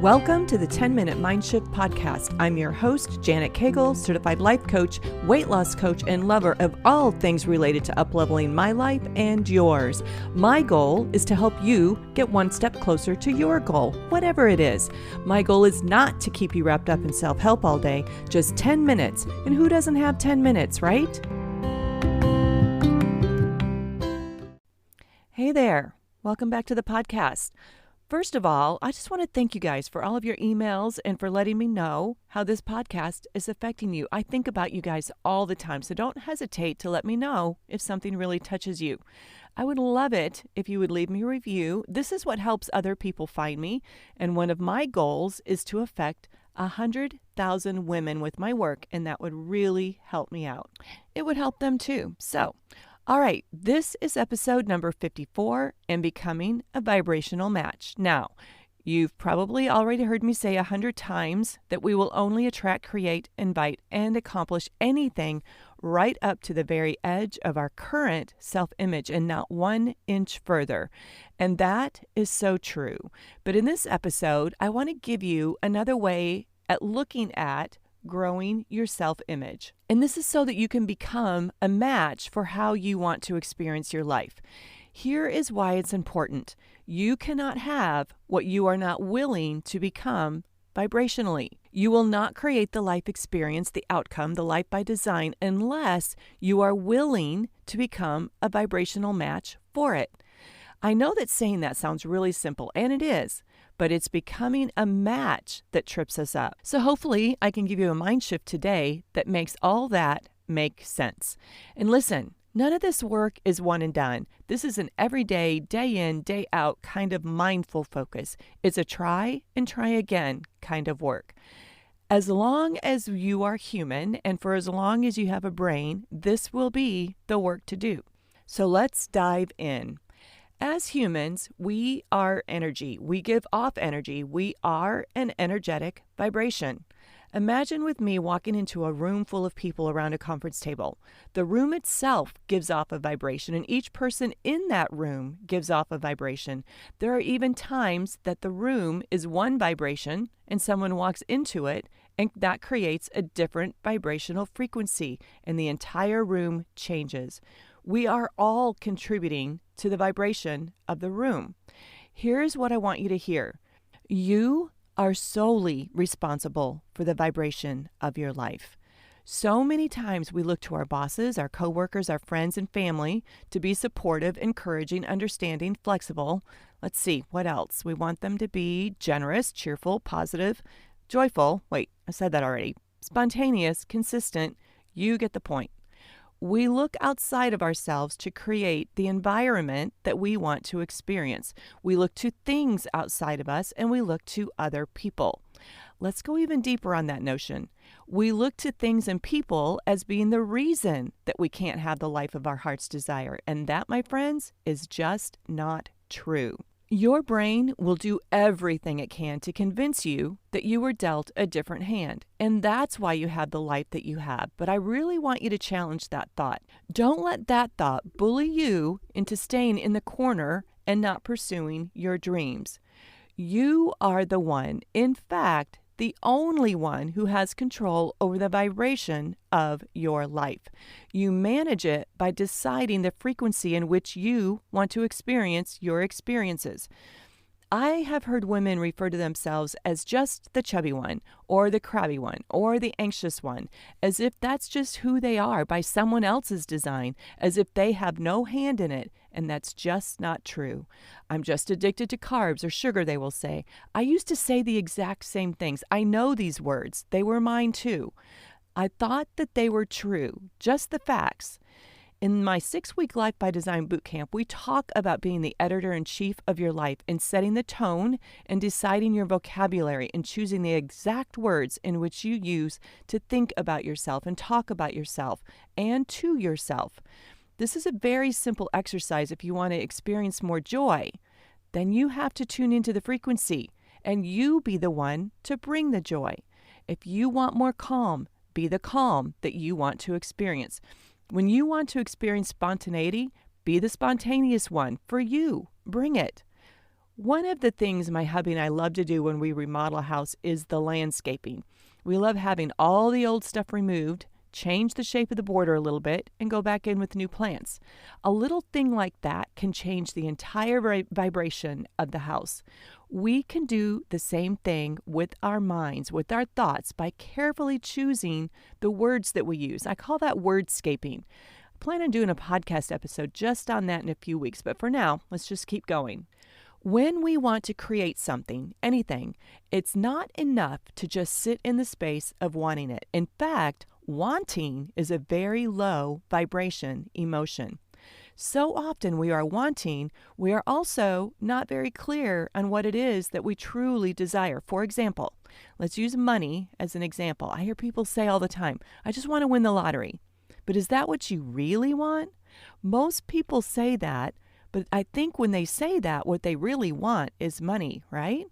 Welcome to the 10-Minute Mind Shift Podcast. I'm your host, Janet Cagle, certified life coach, weight loss coach, and lover of all things related to upleveling my life and yours. My goal is to help you get one step closer to your goal, whatever it is. My goal is not to keep you wrapped up in self-help all day, just 10 minutes. And who doesn't have 10 minutes, right? Hey there. Welcome back to the podcast. First of all, I just want to thank you guys for all of your emails and for letting me know how this podcast is affecting you. I think about you guys all the time, so don't hesitate to let me know if something really touches you. I would love it if you would leave me a review. This is what helps other people find me, and one of my goals is to affect 100,000 women with my work, and that would really help me out. It would help them too. So, all right, this is episode number 54 and becoming a vibrational match. Now, you've probably already heard me say 100 times that we will only attract, create, invite, and accomplish anything right up to the very edge of our current self-image and not 1 inch further. And that is so true. But in this episode, I want to give you another way at looking at growing your self-image. And this is so that you can become a match for how you want to experience your life. Here is why it's important. You cannot have what you are not willing to become vibrationally. You will not create the life experience, the outcome, the life by design, unless you are willing to become a vibrational match for it. I know that saying that sounds really simple, and it is, but it's becoming a match that trips us up. So hopefully I can give you a mind shift today that makes all that make sense. And listen, none of this work is one and done. This is an everyday, day in, day out kind of mindful focus. It's a try and try again kind of work. As long as you are human and for as long as you have a brain, this will be the work to do. So let's dive in. As humans, we are energy. We give off energy. We are an energetic vibration. Imagine with me walking into a room full of people around a conference table. The room itself gives off a vibration, and each person in that room gives off a vibration. There are even times that the room is one vibration and someone walks into it, and that creates a different vibrational frequency, and the entire room changes. We are all contributing to the vibration of the room. Here's what I want you to hear. You are solely responsible for the vibration of your life. So many times we look to our bosses, our coworkers, our friends and family to be supportive, encouraging, understanding, flexible. Let's see, what else? We want them to be generous, cheerful, positive, joyful. Wait, I said that already. Spontaneous, consistent. You get the point. We look outside of ourselves to create the environment that we want to experience. We look to things outside of us, and we look to other people. Let's go even deeper on that notion. We look to things and people as being the reason that we can't have the life of our heart's desire. And that, my friends, is just not true. Your brain will do everything it can to convince you that you were dealt a different hand, and that's why you have the life that you have. But I really want you to challenge that thought. Don't let that thought bully you into staying in the corner and not pursuing your dreams. You are the one, in fact, the only one who has control over the vibration of your life. You manage it by deciding the frequency in which you want to experience your experiences. I have heard women refer to themselves as just the chubby one, or the crabby one, or the anxious one, as if that's just who they are by someone else's design, as if they have no hand in it, and that's just not true. I'm just addicted to carbs or sugar, they will say. I used to say the exact same things. I know these words. They were mine too. I thought that they were true, just the facts. In my 6-week Life by Design bootcamp, we talk about being the editor-in-chief of your life and setting the tone and deciding your vocabulary and choosing the exact words in which you use to think about yourself and talk about yourself and to yourself. This is a very simple exercise if you want to experience more joy. Then you have to tune into the frequency and you be the one to bring the joy. If you want more calm, be the calm that you want to experience. When you want to experience spontaneity, be the spontaneous one for you. Bring it. One of the things my hubby and I love to do when we remodel a house is the landscaping. We love having all the old stuff removed, change the shape of the border a little bit, and go back in with new plants. A little thing like that can change the entire vibration of the house. We can do the same thing with our minds, with our thoughts, by carefully choosing the words that we use. I call that wordscaping. I plan on doing a podcast episode just on that in a few weeks, but for now, let's just keep going. When we want to create something, anything, it's not enough to just sit in the space of wanting it. In fact, wanting is a very low vibration emotion. So often we are wanting, we are also not very clear on what it is that we truly desire. For example, let's use money as an example. I hear people say all the time, I just want to win the lottery. But is that what you really want? Most people say that. But I think when they say that, what they really want is money, right?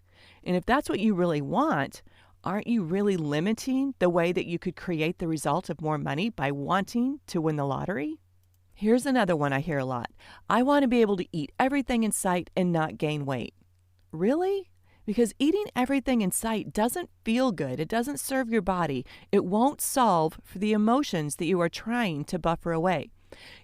And if that's what you really want, aren't you really limiting the way that you could create the result of more money by wanting to win the lottery? Here's another one I hear a lot. I want to be able to eat everything in sight and not gain weight. Really? Because eating everything in sight doesn't feel good. It doesn't serve your body. It won't solve for the emotions that you are trying to buffer away.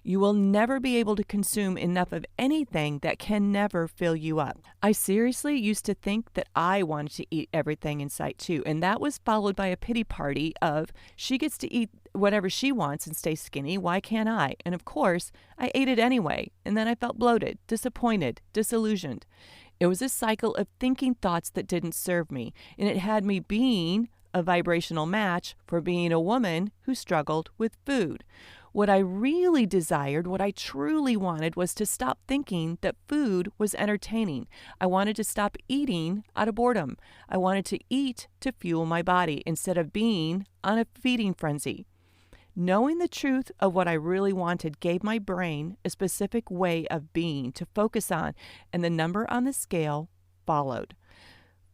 You will never be able to consume enough of anything that can never fill you up. I seriously used to think that I wanted to eat everything in sight too, and that was followed by a pity party of she gets to eat whatever she wants and stay skinny, why can't I? And of course, I ate it anyway, and then I felt bloated, disappointed, disillusioned. It was a cycle of thinking thoughts that didn't serve me, and it had me being a vibrational match for being a woman who struggled with food. What I really desired, what I truly wanted, was to stop thinking that food was entertaining. I wanted to stop eating out of boredom. I wanted to eat to fuel my body instead of being on a feeding frenzy. Knowing the truth of what I really wanted gave my brain a specific way of being to focus on, and the number on the scale followed.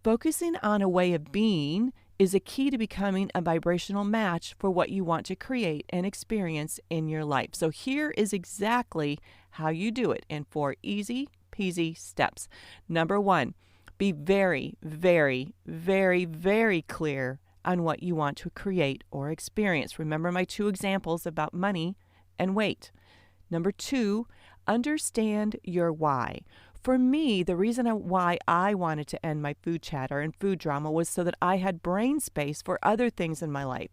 Focusing on a way of being is a key to becoming a vibrational match for what you want to create and experience in your life. So here is exactly how you do it in 4 easy peasy steps. Number 1, be very, very, very, very clear on what you want to create or experience. Remember my 2 examples about money and weight. Number 2, understand your why. For me, the reason why I wanted to end my food chatter and food drama was so that I had brain space for other things in my life.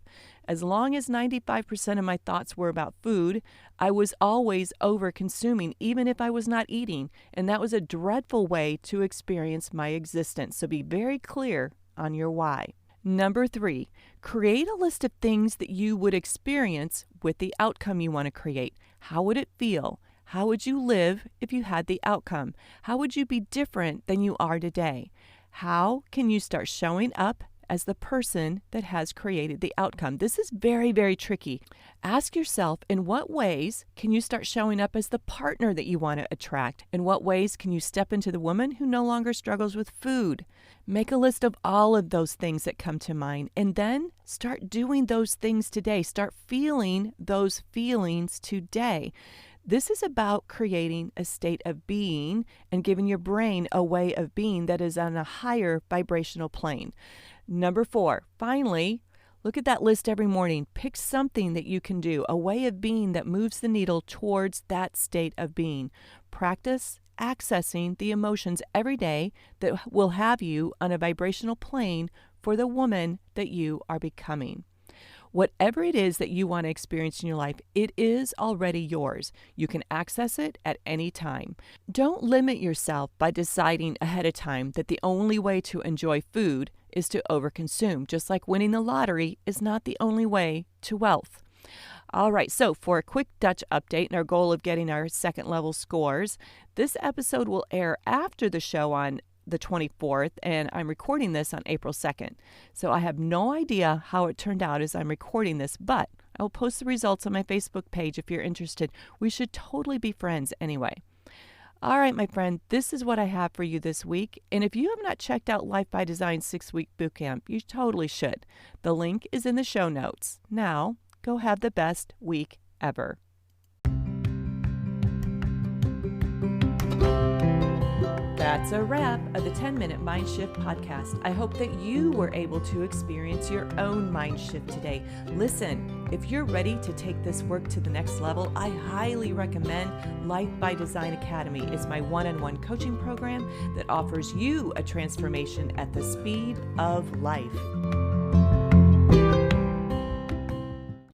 As long as 95% of my thoughts were about food, I was always over-consuming, even if I was not eating, and that was a dreadful way to experience my existence. So be very clear on your why. Number 3, create a list of things that you would experience with the outcome you want to create. How would it feel? How would you live if you had the outcome? How would you be different than you are today? How can you start showing up as the person that has created the outcome? This is very, very tricky. Ask yourself, in what ways can you start showing up as the partner that you want to attract? In what ways can you step into the woman who no longer struggles with food? Make a list of all of those things that come to mind, and then start doing those things today. Start feeling those feelings today. This is about creating a state of being and giving your brain a way of being that is on a higher vibrational plane. Number 4, finally, look at that list every morning. Pick something that you can do, a way of being that moves the needle towards that state of being. Practice accessing the emotions every day that will have you on a vibrational plane for the woman that you are becoming. Whatever it is that you want to experience in your life, it is already yours. You can access it at any time. Don't limit yourself by deciding ahead of time that the only way to enjoy food is to overconsume, just like winning the lottery is not the only way to wealth. All right, so for a quick Dutch update and our goal of getting our second level scores, this episode will air after the show on the 24th, and I'm recording this on April 2nd. So I have no idea how it turned out as I'm recording this, but I will post the results on my Facebook page if you're interested. We should totally be friends anyway. All right, my friend, this is what I have for you this week. And if you have not checked out Life by Design 6-week bootcamp, you totally should. The link is in the show notes. Now, go have the best week ever. That's a wrap of the 10-Minute Mind Shift podcast. I hope that you were able to experience your own mind shift today. Listen, if you're ready to take this work to the next level, I highly recommend Life by Design Academy. It's my one-on-one coaching program that offers you a transformation at the speed of life.